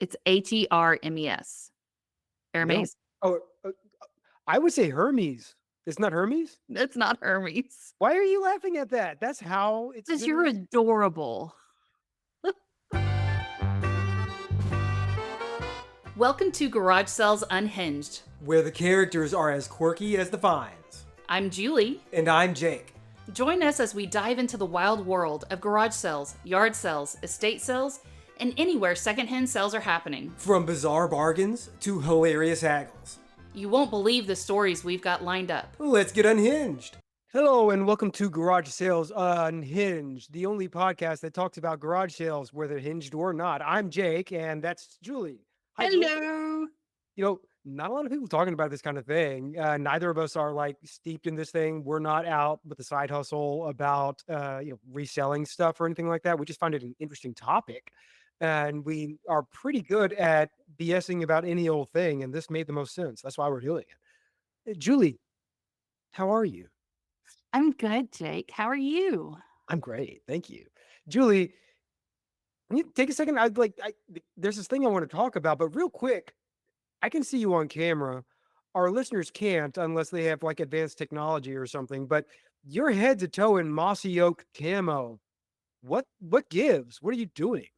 It's Hermes. No. Hermes. Oh, I would say Hermes. It's not Hermes? It's not Hermes. Why are you laughing at that? That's how it's 'Cause you're pronounced. adorable. Welcome to Garage Sales Unhinged. Where the characters are as quirky as the finds. I'm Julie. And I'm Jake. Join us as we dive into the wild world of garage sales, yard sales, estate sales, and anywhere secondhand sales are happening. From bizarre bargains to hilarious haggles. You won't believe the stories we've got lined up. Let's get unhinged. Hello and welcome to Garage Sales Unhinged, the only podcast that talks about garage sales, whether hinged or not. I'm Jake, and that's Julie. Hi, Julie. Hello. Not a lot of people talking about this kind of thing. Neither of us are like steeped in this thing. We're not out with the side hustle about reselling stuff or anything like that. We just find it an interesting topic, and we are pretty good at BSing about any old thing. And this made the most sense. That's why we're doing it. Julie, how are you? I'm good, Jake. How are you? I'm great, thank you, Julie. Can you take a second? There's this thing I want to talk about, but real quick. I can see you on camera. Our listeners can't unless they have like advanced technology or something, but you're head to toe in mossy oak camo. What gives? What are you doing?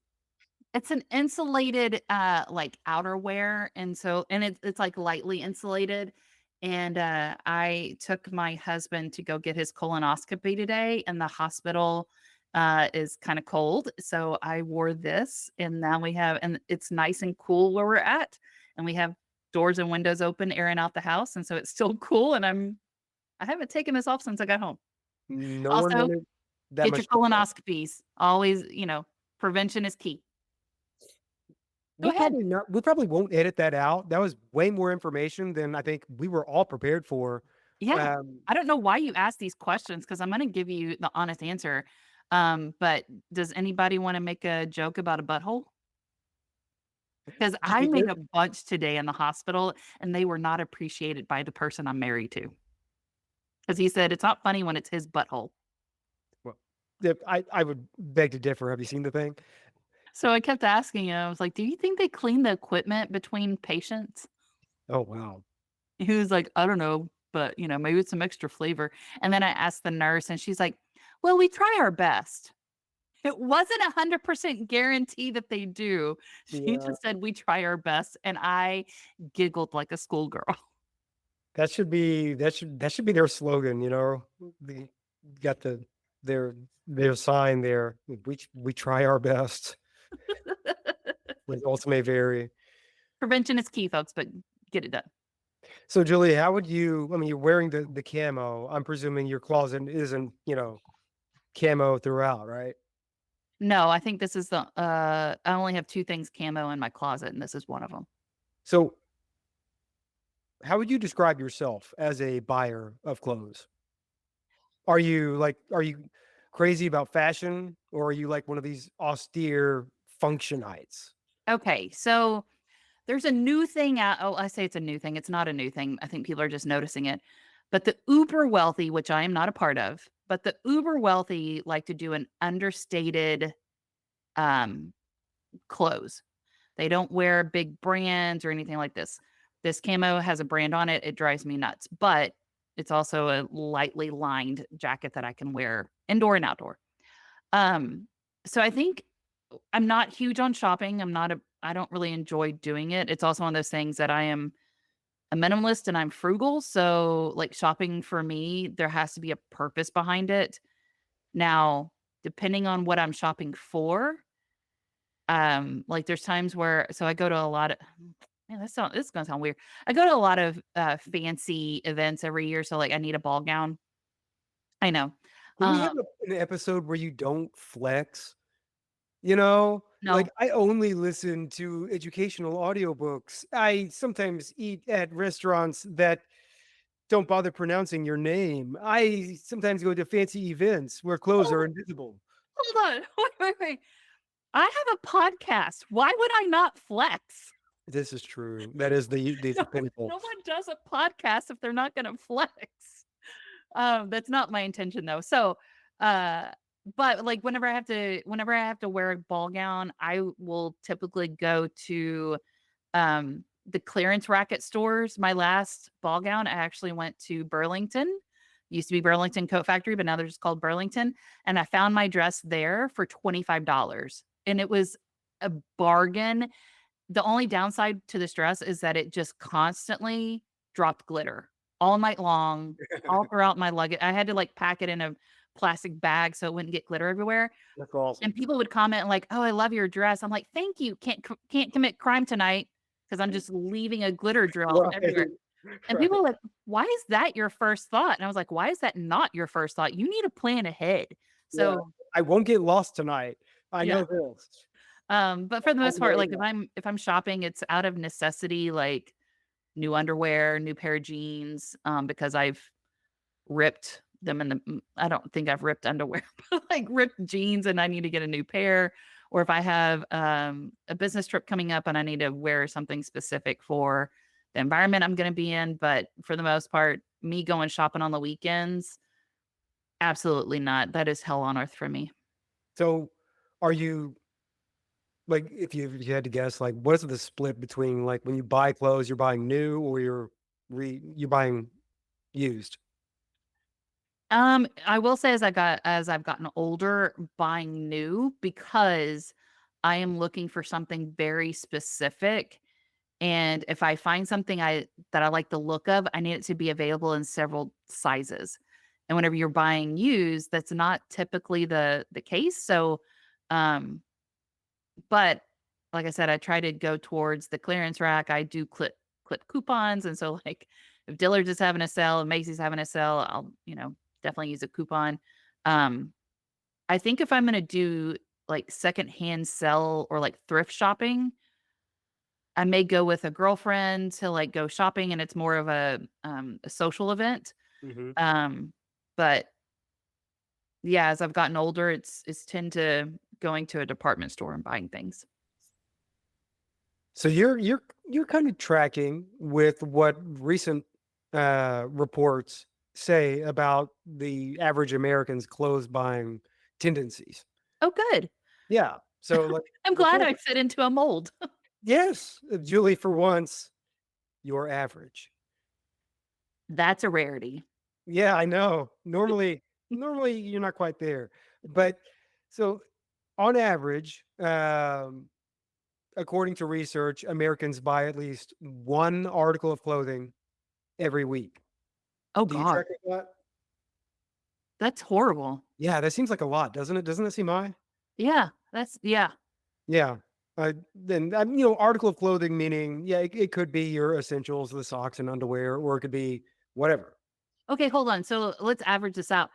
It's an insulated like outerwear, and it's like lightly insulated. And I took my husband to go get his colonoscopy today, and the hospital is kind of cold. So I wore this, and now and it's nice and cool where we're at. And we have doors and windows open, airing out the house. And so it's still cool. And I haven't taken this off since I got home. No one Also, wanted that get your much detail. colonoscopies. Always, prevention is key. Go ahead. We probably won't edit that out. That was way more information than I think we were all prepared for. Yeah. Um, I don't know why you ask these questions because I'm going to give you the honest answer. But does anybody want to make a joke about a butthole? Because I made a bunch today in the hospital, and they were not appreciated by the person I'm married to. Because he said, "It's not funny when it's his butthole." well, I would beg to differ. Have you seen the thing? So I kept asking him, I was like, "Do you think they clean the equipment between patients?" Oh wow. He was like, "I don't know, but, maybe it's some extra flavor." And then I asked the nurse, and she's like, "Well, we try our best." It wasn't 100% guarantee that they do. She Yeah, just said, "We try our best," and I giggled like a schoolgirl. that should be their slogan. They got their sign there. We try our best. Results may vary. Prevention is key, folks, but get it done. So, Julie, how would you? I mean, you're wearing the camo. I'm presuming your closet isn't camo throughout, right? No, I think this is I only have 2 things camo in my closet, and this is one of them. So, how would you describe yourself as a buyer of clothes? Are you crazy about fashion, or are you like one of these austere functionites? Okay, so there's a new thing out I say it's a new thing, it's not a new thing, I think people are just noticing it, but the uber wealthy, which I am not a part of, but the uber wealthy like to do an understated, um, clothes. They don't wear big brands or anything like this. This camo has a brand on it, it drives me nuts, but it's also a lightly lined jacket that I can wear indoor and outdoor. Um, so I think I'm not huge on shopping, I don't really enjoy doing it. It's also one of those things that I am a minimalist and I'm frugal, so, like, shopping for me, there has to be a purpose behind it. Now, depending on what I'm shopping for, like, there's times where I go to a lot of man, this is gonna sound weird. I go to a lot of, fancy events every year, so, like, I need a ball gown. I know. Can we Um, have an episode where you don't flex? Like, no. I only listen to educational audiobooks. I sometimes eat at restaurants that don't bother pronouncing your name. I sometimes go to fancy events where clothes are Hold invisible. hold on. Wait. I have a podcast. Why would I not flex? This is true. That is the No, pinnacle. no one does a podcast if they're not gonna flex. That's not my intention though. So, uh, but, like, whenever I have to wear a ball gown, I will typically go to, the clearance racket stores. My last ball gown, I actually went to Burlington. Used to be Burlington Coat Factory, but now they're just called Burlington, and I found my dress there for $25, and it was a bargain. The only downside to this dress is that it just constantly dropped glitter all night long, all throughout my luggage. I had to, like, pack it in a plastic bag so it wouldn't get glitter everywhere, That's awesome. and people would comment like, "Oh, I love your dress." I'm like, "Thank you. Can't commit crime tonight because 'cause I'm just leaving a glitter drill Right, everywhere." And people right. are like, "Why is that your first thought?" And I was like, "Why is that not your first thought? You need to plan ahead." Yeah. So, I won't get lost tonight. I yeah. know this. But for the I'll most be part, wearing like, that. if I'm shopping, it's out of necessity, like new underwear, new pair of jeans, because I've ripped them in I don't think I've ripped underwear, but, like, ripped jeans and I need to get a new pair, or if I have, a business trip coming up and I need to wear something specific for the environment I'm gonna be in, but for the most part, me going shopping on the weekends, absolutely not. That is hell on earth for me. So, are you like, if you had to guess, like, what is the split between, like, when you buy clothes, you're buying new or you're buying used? I will say as I've gotten older, buying new because I am looking for something very specific. And if I find something that I like the look of, I need it to be available in several sizes. And whenever you're buying used, that's not typically the case. So, um, but like I said, I try to go towards the clearance rack. I do clip coupons, and so like if Dillard's is having a sale, if Macy's having a sale, I'll definitely use a coupon. Um, I think if I'm gonna do like secondhand sell or like thrift shopping, I may go with a girlfriend to, like, go shopping, and it's more of a social event, Mhm. um, but, yeah, as I've gotten older, it's tend to going to a department store and buying things. So you're kind of tracking with what recent reports say about the average American's clothes buying tendencies. Oh, good. Yeah. So like I'm well, glad I perfect. fit into a mold. Yes, Julie, for once, you're average. That's a rarity. Yeah, I know. Normally you're not quite there. But so on average, according to research, Americans buy at least one article of clothing every week. Oh Do you god, track with that? that's horrible. Yeah, that seems like a lot, doesn't it? Doesn't it seem high? Yeah, yeah. Yeah. Then article of clothing meaning, yeah, it could be your essentials, the socks and underwear, or it could be whatever. Okay, hold on, so let's average this out.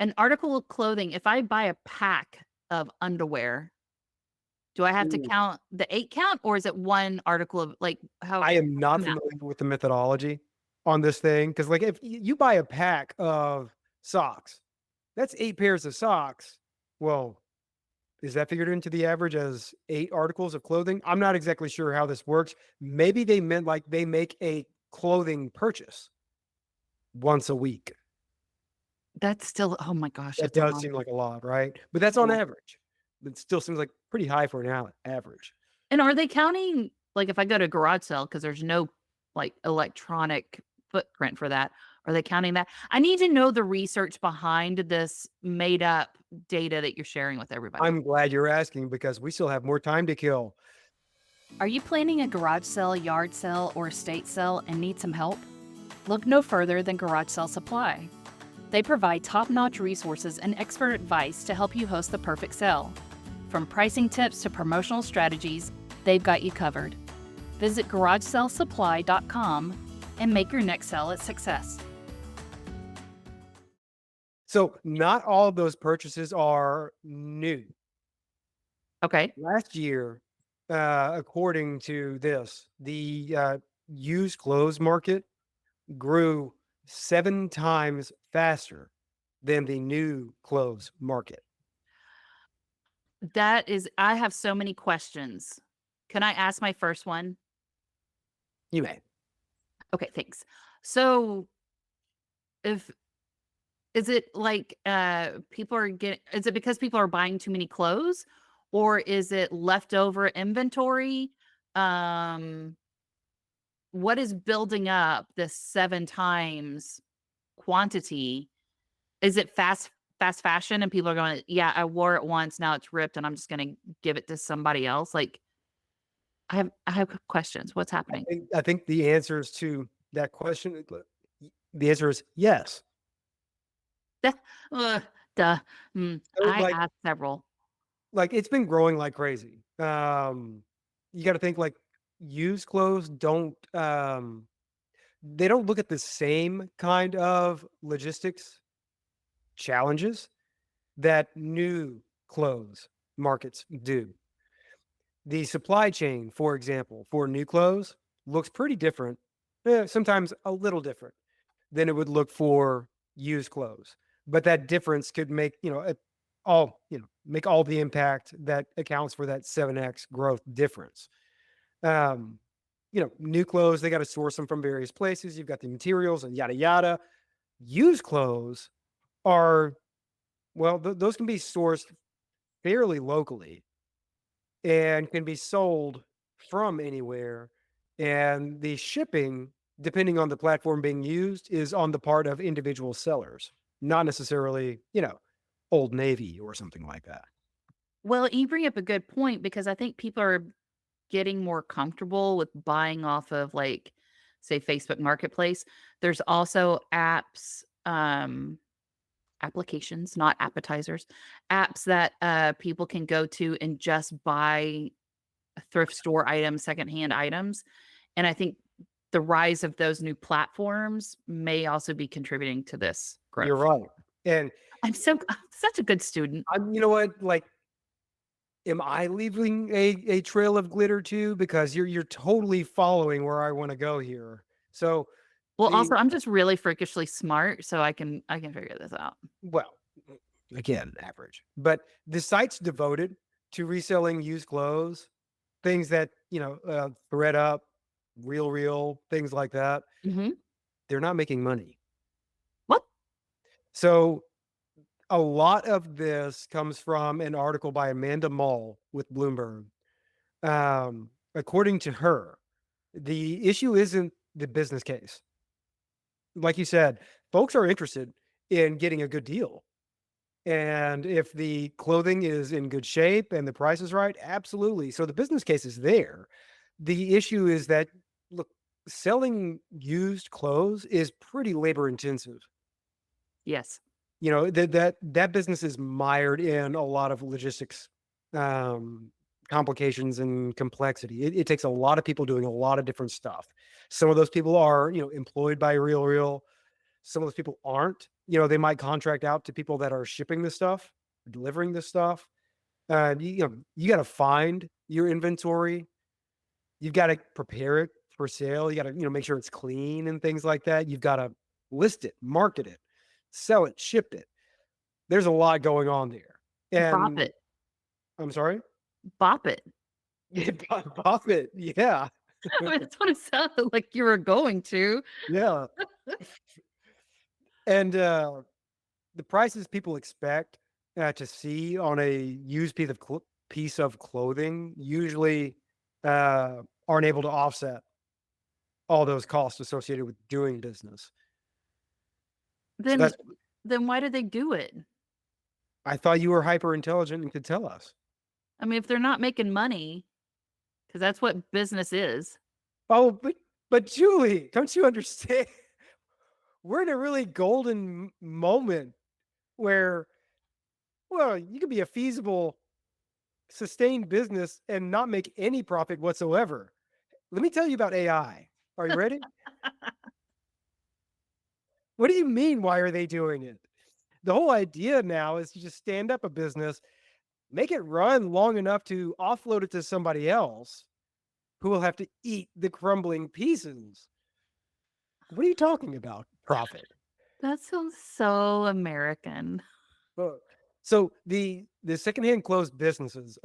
An article of clothing, if I buy a pack of underwear, do I have to Ooh. count the 8 count, or is it 1 article of like, how I am not the math? familiar with the methodology on this thing because, like, if you buy a pack of socks, that's 8 pairs of socks. Well, is that figured into the average as 8 articles of clothing? I'm not exactly sure how this works. Maybe they meant like they make a clothing purchase once a week. That's still, oh my gosh, That that's a does lot. seem like a lot, right? But that's on Yeah. average. It still seems like pretty high for an average. And are they counting, like, if I go to garage sale because there's no, like, electronic footprint for that, are they counting that? I need to know the research behind this made up data that you're sharing with everybody. I'm glad you're asking because we still have more time to kill. Are you planning a garage sale, yard sale, or estate sale and need some help? Look no further than Garage Sale Supply. They provide top notch resources and expert advice to help you host the perfect sale. From pricing tips to promotional strategies, they've got you covered. Visit garagesalesupply.com and make your next sale a success. So not all of those purchases are new. Okay. Last year, according to this, the used clothes market grew 7 times faster than the new clothes market. That is, I have so many questions. Can I ask my first one? You may. Okay, thanks. So, if Is it like, people are getting is it because people are buying too many clothes? Or is it leftover inventory? Um, what is building up this 7 times quantity? Is it fast fashion and people are going, "Yeah, I wore it once, now it's ripped, and I'm just gonna give it to somebody else?" Like, I have questions. What's happening? I think the answers to that question, the answer is yes. Duh, ugh, duh, So, I asked several. it's been growing like crazy. You got to think like used clothes don't they don't look at the same kind of logistics challenges that new clothes markets do. The supply chain, for example, for new clothes looks pretty different, sometimes a little different than it would look for used clothes. But that difference could make, make all the impact that accounts for that 7x growth difference. Um, new clothes, they got to source them from various places. You've got the materials and yada, yada. Used clothes are, well, those can be sourced fairly locally and can be sold from anywhere. And the shipping, depending on the platform being used, is on the part of individual sellers, not necessarily, Old Navy or something like that. Well, you bring up a good point because I think people are getting more comfortable with buying off of, like, say, Facebook Marketplace. There's also applications, not appetizers, apps that, people can go to and just buy thrift store items, secondhand items, and I think the rise of those new platforms may also be contributing to this You're growth. right. And I'm such a good student. you know what? Like, am I leaving a trail of glitter too? Because you're totally following where I want to go here. So Well, the also, I'm just really freakishly smart, so I can figure this out. well, again, average. But the sites devoted to reselling used clothes, things that, thread up, real, things like that, Mhm. they're not making money. What? So a lot of this comes from an article by Amanda Mull with Bloomberg. According to her, the issue isn't the business case. Like you said, folks are interested in getting a good deal. And if the clothing is in good shape and the price is right, absolutely. So the business case is there. The issue is that, look, selling used clothes is pretty labor intensive. Yes. That business is mired in a lot of logistics, um, complications and complexity. It takes a lot of people doing a lot of different stuff. Some of those people are, employed by Real. Some of those people aren't. They might contract out to people that are shipping the stuff, delivering the stuff. You got to find your inventory. You've got to prepare it for sale. You got to, make sure it's clean and things like that. You've got to list it, market it, sell it, ship it. There's a lot going on there. Bop And it. I'm sorry? Bop it. Yeah, bop it. Yeah. I mean, that's what it sounded like you were going to. Yeah. And the prices people expect to see on a used piece of clothing usually aren't able to offset all those costs associated with doing business. So Then that's then why did they do it? I thought you were hyper intelligent and could tell us. I mean, if they're not making money, because that's what business is. Oh, but Julie, don't you understand? We're in a really golden moment where, well, you could be a feasible, sustained business and not make any profit whatsoever. Let me tell you about AI. Are you ready? What do you mean? Why are they doing it? The whole idea now is to just stand up a business, make it run long enough to offload it to somebody else who will have to eat the crumbling pieces. What are you talking about? Profit. That sounds so American. Uh, So the secondhand clothes businesses,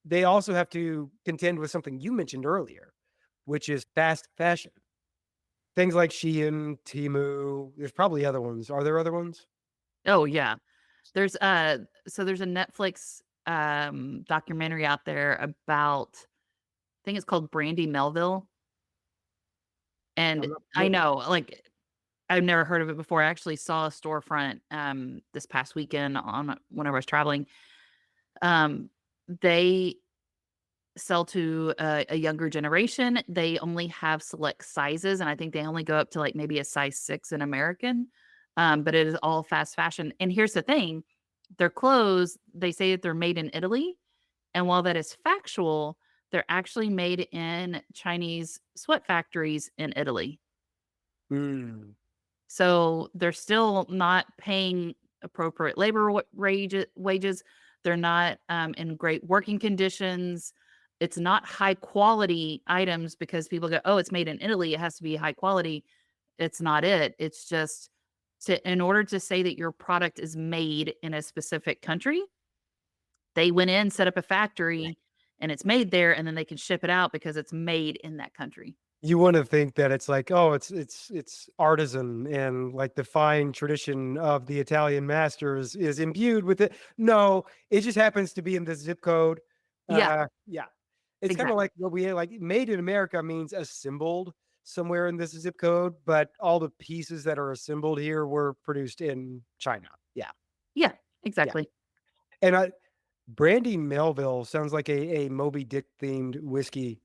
they also have to contend with something you mentioned earlier, which is fast fashion. Things like Shein, Temu. There's probably other ones. Are there other ones? Oh, yeah. There's, so there's a Netflix, documentary out there about I think it's called Brandy Melville, and I'm not I familiar. know, like, I've never heard of it before. I actually saw a storefront, this past weekend whenever I was traveling. Um, they sell to a younger generation. They only have select sizes, and I think they only go up to, like, maybe a size 6 in American, but it is all fast fashion, and here's the thing, their clothes, they say that they're made in Italy, and while that is factual, they're actually made in Chinese sweat factories in Italy. Mm. So they're still not paying appropriate labor wages. They're not in great working conditions. It's not high quality items because people go, oh, it's made in Italy. It has to be high quality. It's not it. It's just in order to say that your product is made in a specific country, they went in, set up a factory, and it's made there, and then they can ship it out because it's made in that country. You wanna think that it's like, oh, it's artisan and, like, the fine tradition of the Italian masters is imbued with it. No, it just happens to be in this zip code. Yeah, Yeah. It's kinda exactly. like what we like, made in America means assembled somewhere in this zip code, but all the pieces that are assembled here were produced in China. Yeah, Yeah, yeah. exactly. And Brandy Melville sounds like a Moby Dick themed whiskey,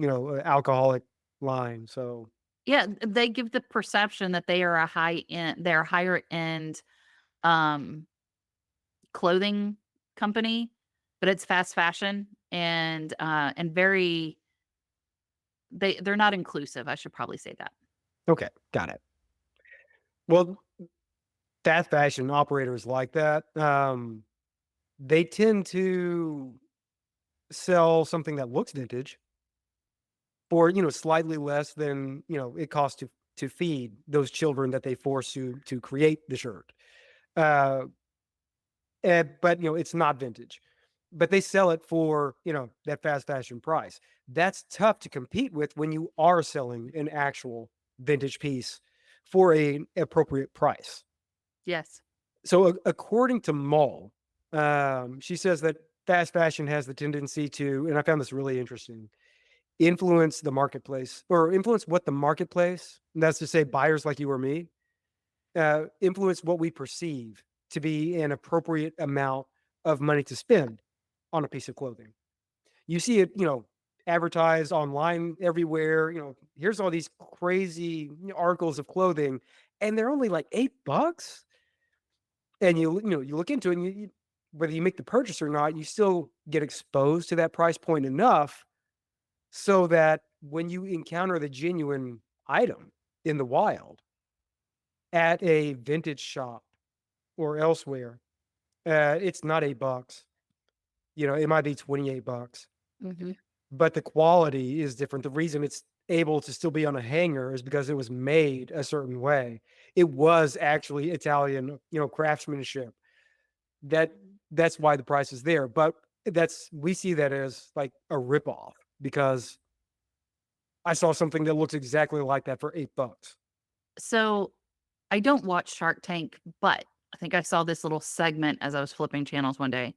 alcoholic line, so Yeah, they give the perception that they are a they're a higher end, um, clothing company, but it's fast fashion and very they're not inclusive, I should probably say that. okay, got it. Well, fast fashion operators like that, they tend to sell something that looks vintage for, slightly less than, it costs to feed those children that they force to create the shirt. Uh, but, it's not vintage. But they sell it for, that fast fashion price. That's tough to compete with when you are selling an actual vintage piece for a appropriate price. Yes. So, according to Mall, she says that fast fashion has the tendency to, and I found this really interesting, influence the marketplace or influence what the marketplace, and that's to say buyers like you or me, influence what we perceive to be an appropriate amount of money to spend on a piece of clothing. You see it, advertised online everywhere. Here's all these crazy articles of clothing, and they're only like $8. And you look into it and whether you make the purchase or not, you still get exposed to that price point enough so that when you encounter the genuine item in the wild at a vintage shop or elsewhere, it's not $8. It might be $28, Mhm. but the quality is different. The reason it's able to still be on a hanger is because it was made a certain way. It was actually Italian, craftsmanship. That that's why the price is there, but that's we see that as, like, a ripoff because I saw something that looks exactly like that for $8. So, I don't watch Shark Tank, but I think I saw this little segment as I was flipping channels one day.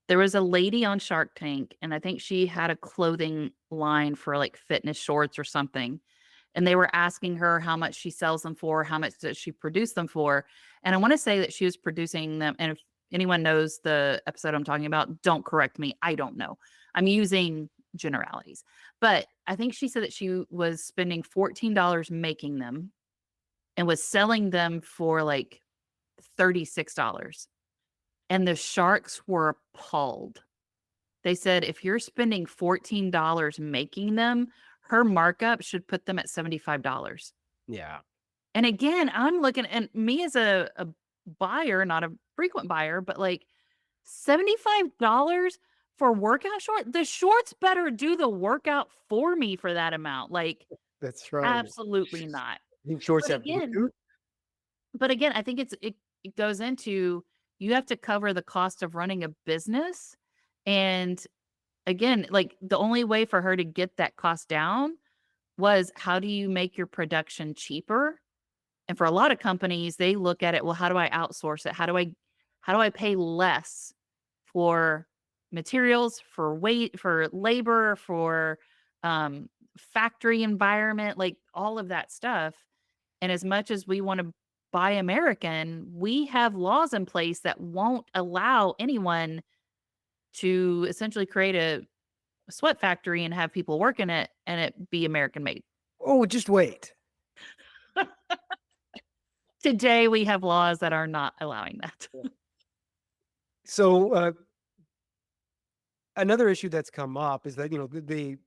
There was a lady on Shark Tank, and I think she had a clothing line for, like, fitness shorts or something, and they were asking her how much she sells them for, how much does she produce them for, and I wanna say that she was producing them and if anyone knows the episode I'm talking about, don't correct me, I don't know. I'm using generalities, but I think she said that she was spending $14 making them and was selling them for, like, $36, and the sharks were appalled. They said, "If you're spending $14 making them, her markup should put them at $75." Yeah. And again, I'm looking and me as a buyer, not a frequent buyer, but, like, $75 for workout short? The shorts better do the workout for me for that amount, like, That's right. absolutely not. Think shorts But have again Bluetooth? but again, I think it goes into you have to cover the cost of running a business, and again, like, the only way for her to get that cost down was how do you make your production cheaper? And for a lot of companies, they look at it, well, how do I outsource it? How do I pay less for materials, for weight, for labor, for um, factory environment, like all of that stuff. And as much as we want to buy American, we have laws in place that won't allow anyone to essentially create a sweat factory and have people work in it and it be American made. Oh, just wait. Today, we have laws that are not allowing that. So another issue that's come up is that the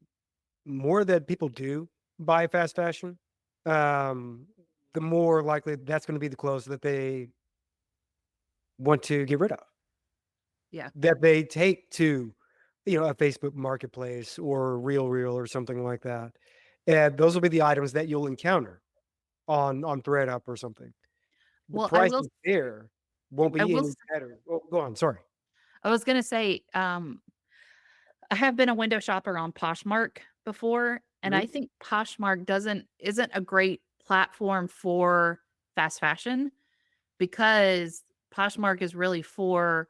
more that people do buy fast fashion, um, the more likely that's going to be the clothes that they want to get rid of, Yeah. that they take to, a Facebook marketplace or Real or something like that. And those will be the items that you'll encounter on ThreadUp or something. The Well, I will prices there won't I be will any better. Oh, go on. Sorry. I was gonna say, I have been a window shopper on Poshmark before, and I Mhm. think Poshmark isn't a great platform for fast fashion because Poshmark is really for,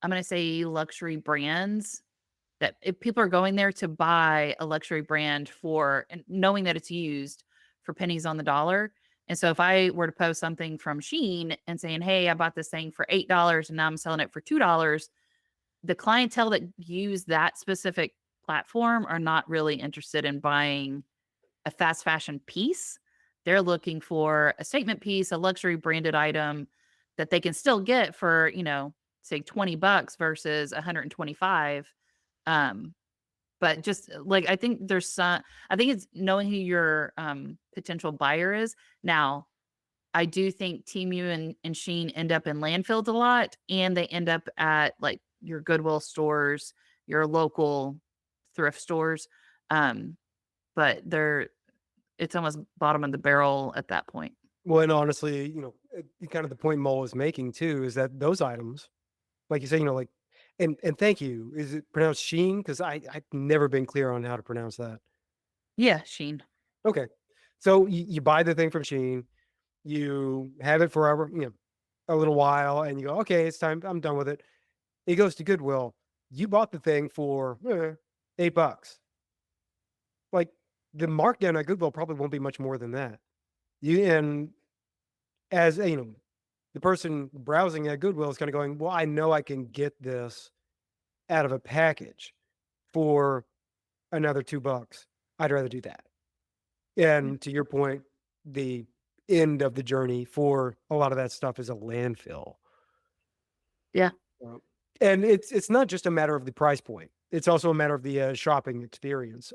I'm gonna say, luxury brands that if people are going there to buy a luxury brand for and knowing that it's used for pennies on the dollar. And so if I were to post something from Shein and saying, "Hey, I bought this thing for $8 and now I'm selling it for $2," the clientele that use that specific platform are not really interested in buying a fast fashion piece. They're looking for a statement piece, a luxury branded item that they can still get for, say $20 versus 125. Um, but just like I think it's knowing who your potential buyer is. Now, I do think Temu and Shein end up in landfills a lot, and they end up at, like, your Goodwill stores, your local thrift stores, um, but it's almost bottom of the barrel at that point. Well, and honestly, kind of the point Mo is making too is that those items, like you say, like, and thank you. Is it pronounced Sheen? Because I've never been clear on how to pronounce that. Yeah, Shein. Okay, so you buy the thing from Sheen, you have it forever, a little while, and you go, okay, it's time. I'm done with it. It goes to Goodwill. You bought the thing for $8. Like the markdown at Goodwill probably won't be much more than that. And as the person browsing at Goodwill is kind of going, well, I know I can get this out of a package for another $2. I'd rather do that. Yeah. And to your point, the end of the journey for a lot of that stuff is a landfill. Yeah. Uh, And it's not just a matter of the price point. It's also a matter of the shopping experience.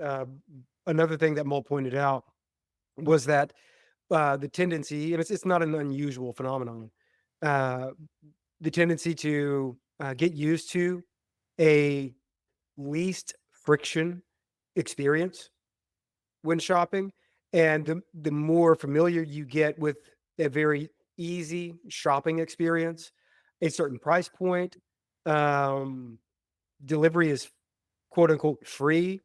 Another thing that Mo pointed out was that the tendency, and it's not an unusual phenomenon, uh, the tendency to get used to a least friction experience when shopping, and the more familiar you get with a very easy shopping experience, a certain price point, um, delivery is quote unquote free,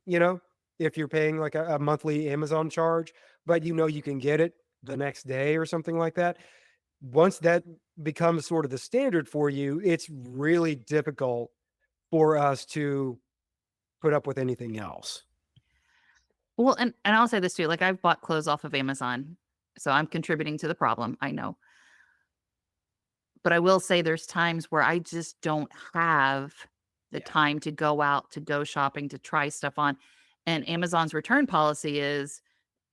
if you're paying like a monthly Amazon charge, but you can get it the next day or something like that. Once that becomes sort of the standard for you, it's really difficult for us to put up with anything else. Well, and I'll say this too, like, I've bought clothes off of Amazon, so I'm contributing to the problem, I know. But I will say there's times where I just don't have the Yeah. time to go out, to go shopping, to try stuff on, and Amazon's return policy is,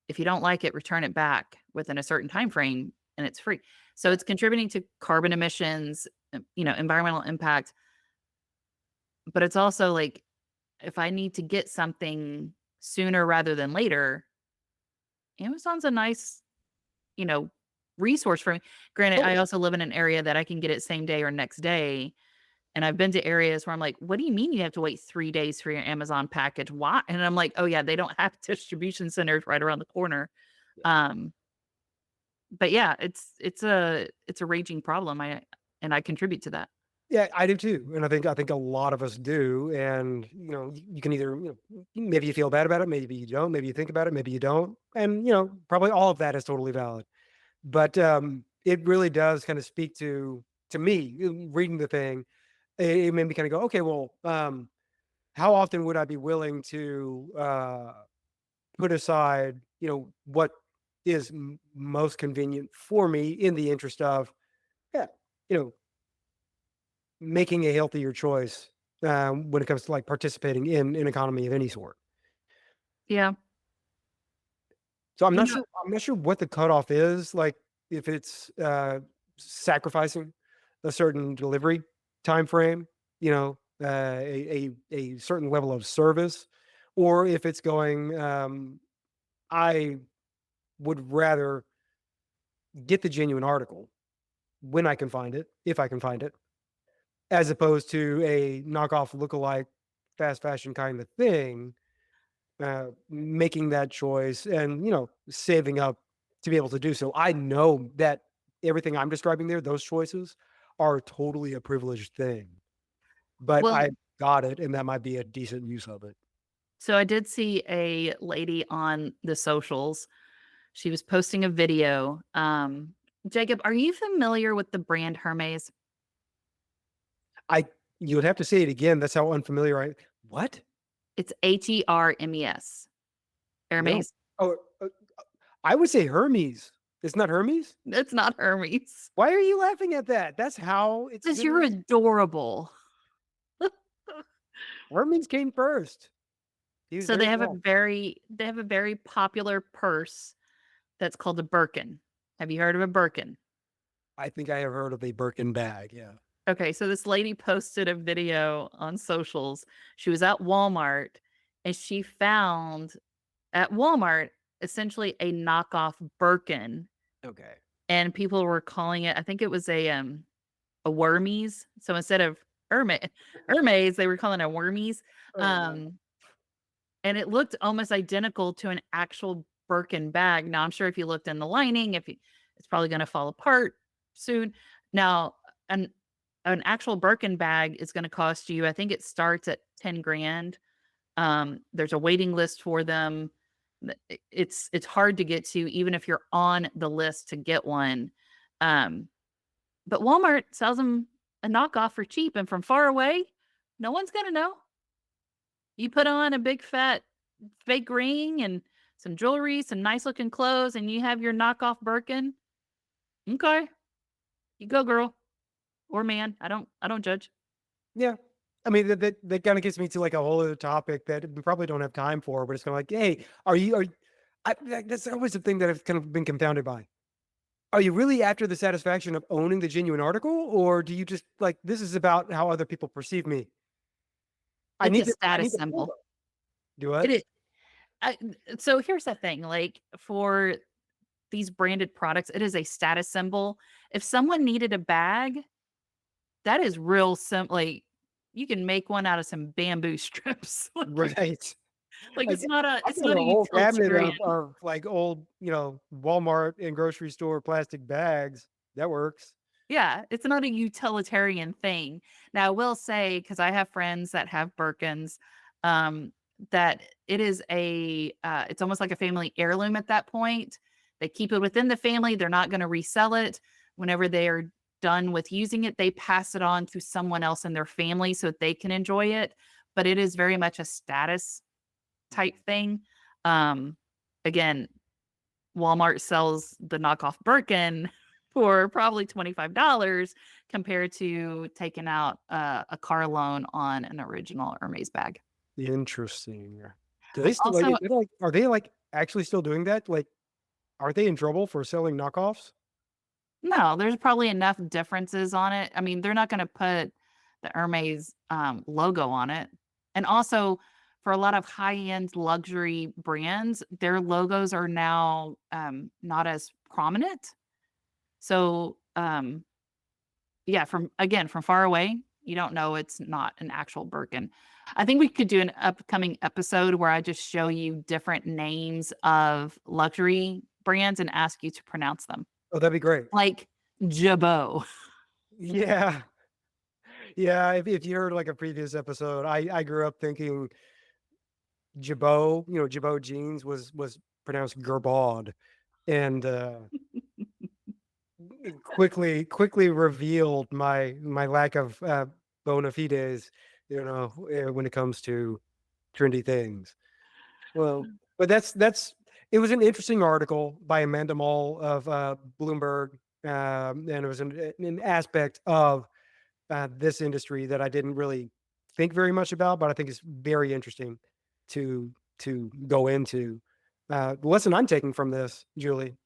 if you don't like it, return it back within a certain time frame, and it's free. So it's contributing to carbon emissions, environmental impact, but it's also like, if I need to get something sooner rather than later, Amazon's a nice, you know, resource for me. Granted, I Oh, also live in an area that I can get it same day or next day. And I've been to areas where I'm like, "What do you mean you have to wait 3 days for your Amazon package? Why?" And I'm like, "Oh, yeah, they don't have distribution centers right around the corner." yeah. Um, but yeah, it's a raging problem. I contribute to that. Yeah, I do too, and I think a lot of us do, and, you can either, maybe you feel bad about it, maybe you don't, maybe you think about it, maybe you don't, and, probably all of that is totally valid. But it really does kind of speak to me reading the thing. It made me kind of go, okay, well, how often would I be willing to put aside, what is most convenient for me in the interest of, yeah, you know, making a healthier choice when it comes to like participating in an economy of any sort. Yeah. So You know, I'm not sure what the cutoff is. Like if it's sacrificing a certain delivery time frame, a certain level of service, or if it's going. I would rather get the genuine article when I can find it, if I can find it, as opposed to a knockoff lookalike fast fashion kind of thing, making that choice and, saving up to be able to do so. I know that everything I'm describing there, those choices are totally a privileged thing, but well, I got it and that might be a decent use of it. so I did see a lady on the socials. She was posting a video. Jacob, are you familiar with the brand Hermes? I You would have to say it again. That's how unfamiliar what? It's Hermes. No. Hermes. Oh, I would say Hermes. It's not Hermes? It's not Hermes. Why are you laughing at that? That's how it's Because been you're written. adorable. Hermes came first. He was So very they have a small. very popular purse that's called a Birkin. Have you heard of a Birkin? I think I have heard of a Birkin bag, yeah. Okay, so this lady posted a video on socials. She was at Walmart and she found at Walmart essentially a knockoff Birkin, Okay. and people were calling it, I think it was a Wormies. So instead of Hermes, they were calling it a Wormies. Oh, no. Um and it looked almost identical to an actual Birkin bag. Now I'm sure if you looked in the lining, it's probably going to fall apart soon. Now, an an actual Birkin bag is going to cost you, I think it starts at 10 grand. There's a waiting list for them. It's hard to get to even if you're on the list to get one. Um, but Walmart sells them a knockoff for cheap, and from far away, no one's going to know. You put on a big fat fake ring and some jewelry, some nice looking clothes, and you have your knockoff Birkin. Okay, you go, girl or man. I don't judge. Yeah. I mean, that kinda gets me to, like, a whole other topic that we probably don't have time for, but it's kinda like, "Hey, are that's always the thing that I've kind of been confounded by. Are you really after the satisfaction of owning the genuine article, or do you just like, "This is about how other people perceive me. It's a I status need to prove symbol. it." Do It what? is. So here's the thing, like for these branded products, it is a status symbol. If someone needed a bag, that is real simple. Like you can make one out of some bamboo strips. Right. Like Like, I've it's got a not a whole cabinet utilitarian. of, like, old, Walmart and grocery store plastic bags. That works. Yeah, it's not a utilitarian thing. Now, I will say, because I have friends that have Birkins, um, that it is it's almost like a family heirloom at that point. They keep it within the family. They're not going to resell it. Whenever they are done with using it, they pass it on to someone else in their family so that they can enjoy it. But it is very much a status type thing. Um, Again, Walmart sells the knockoff Birkin for probably $25 compared to taking out a car loan on an original Hermes bag. Interesting. Do they still Also, are they, like, actually still doing that? Like, are they in trouble for selling knockoffs? no, there's probably enough differences on it. I mean, they're not going to put the Hermes logo on it. And also, for a lot of high end luxury brands, their logos are now not as prominent. So, yeah, from far away, you don't know it's not an actual Birkin. I think we could do an upcoming episode where I just show you different names of luxury brands and ask you to pronounce them. Oh, that'd be great. Like Jabot. Yeah. Yeah, if you heard, like, a previous episode, I grew up thinking Jabot, Jabot jeans was pronounced Gerbaude, and, quickly revealed my lack of bona fides, when it comes to trendy things. Well, but that's it was an interesting article by Amanda Mull of Bloomberg, and it was an aspect of this industry that I didn't really think very much about, but I think is very interesting to go into. The lesson I'm taking from this, Julie,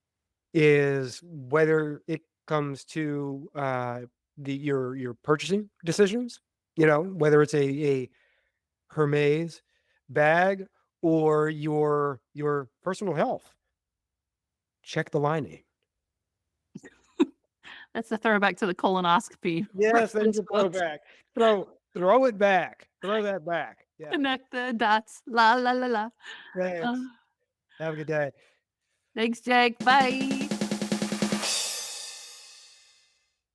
is whether it comes to your purchasing decisions, whether it's a Hermes bag or your personal health. Check the lining. That's a throwback to the colonoscopy Yes, there's reference a books. throwback. Throw it back. Throw that back. Yeah. Connect the dots. La la la la. Uh, Thanks. Have a good day. thanks, Jake. Bye.